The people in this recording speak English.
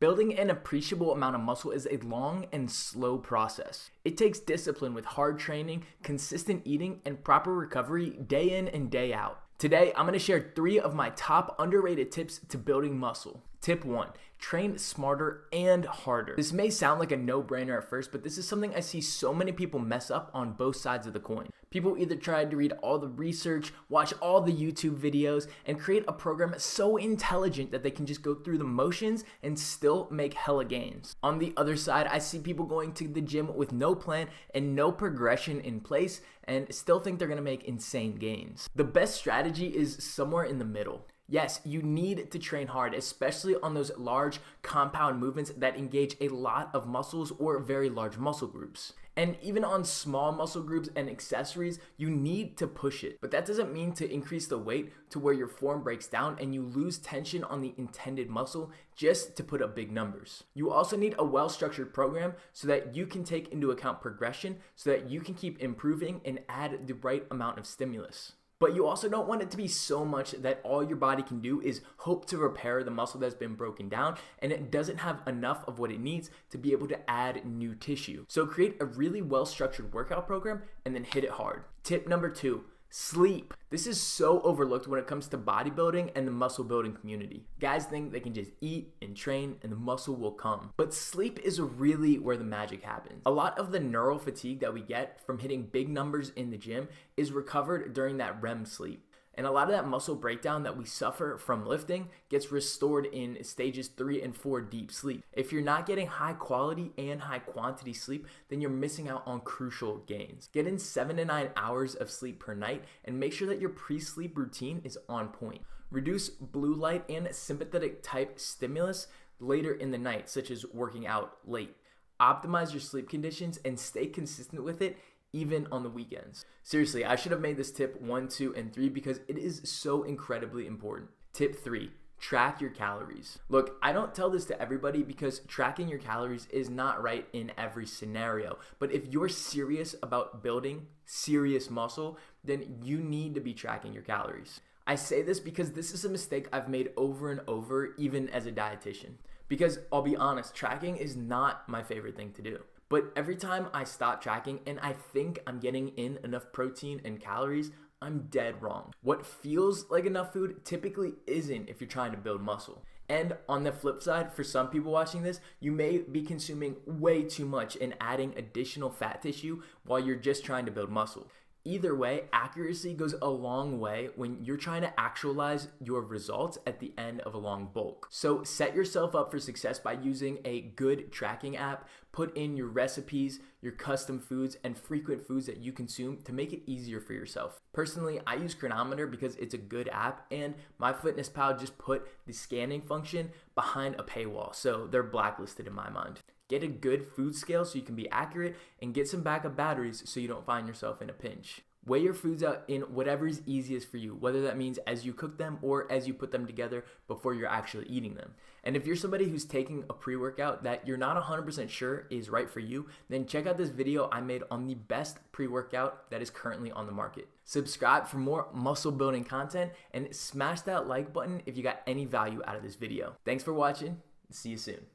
Building an appreciable amount of muscle is a long and slow process. It takes discipline with hard training, consistent eating, and proper recovery day in and day out. Today, I'm going to share 3 of my top underrated tips to building muscle. Tip 1, train smarter and harder. This may sound like a no-brainer at first, but this is something I see so many people mess up on both sides of the coin. People either try to read all the research, watch all the YouTube videos, and create a program so intelligent that they can just go through the motions and still make hella gains. On the other side, I see people going to the gym with no plan and no progression in place and still think they're gonna make insane gains. The best strategy is somewhere in the middle. Yes, you need to train hard, especially on those large compound movements that engage a lot of muscles or very large muscle groups. And even on small muscle groups and accessories, you need to push it. But that doesn't mean to increase the weight to where your form breaks down and you lose tension on the intended muscle just to put up big numbers. You also need a well-structured program so that you can take into account progression so that you can keep improving and add the right amount of stimulus. But you also don't want it to be so much that all your body can do is hope to repair the muscle that's been broken down and it doesn't have enough of what it needs to be able to add new tissue. So create a really well-structured workout program and then hit it hard. Tip number 2, sleep. This is so overlooked when it comes to bodybuilding and the muscle building community. Guys think they can just eat and train and the muscle will come. But sleep is really where the magic happens. A lot of the neural fatigue that we get from hitting big numbers in the gym is recovered during that REM sleep. And a lot of that muscle breakdown that we suffer from lifting gets restored in stages 3 and 4 deep sleep. If you're not getting high quality and high quantity sleep, then you're missing out on crucial gains. Get in 7 to 9 hours of sleep per night and make sure that your pre-sleep routine is on point. Reduce blue light and sympathetic type stimulus later in the night, such as working out late. Optimize your sleep conditions and stay consistent with it even on the weekends. Seriously, I should have made this tip 1, 2, and 3 because it is so incredibly important. Tip 3, track your calories. Look, I don't tell this to everybody because tracking your calories is not right in every scenario. But if you're serious about building serious muscle, then you need to be tracking your calories. I say this because this is a mistake I've made over and over, even as a dietitian. Because I'll be honest, tracking is not my favorite thing to do. But every time I stop tracking and I think I'm getting in enough protein and calories, I'm dead wrong. What feels like enough food typically isn't if you're trying to build muscle. And on the flip side, for some people watching this, you may be consuming way too much and adding additional fat tissue while you're just trying to build muscle. Either way, accuracy goes a long way when you're trying to actualize your results at the end of a long bulk. So set yourself up for success by using a good tracking app. Put in your recipes, your custom foods, and frequent foods that you consume to make it easier for yourself. Personally, I use Chronometer because it's a good app, and MyFitnessPal just put the scanning function behind a paywall, so they're blacklisted in my mind. Get a good food scale so you can be accurate, and get some backup batteries so you don't find yourself in a pinch. Weigh your foods out in whatever is easiest for you, whether that means as you cook them or as you put them together before you're actually eating them. And if you're somebody who's taking a pre-workout that you're not 100% sure is right for you, then check out this video I made on the best pre-workout that is currently on the market. Subscribe for more muscle building content and smash that like button if you got any value out of this video. Thanks for watching. See you soon.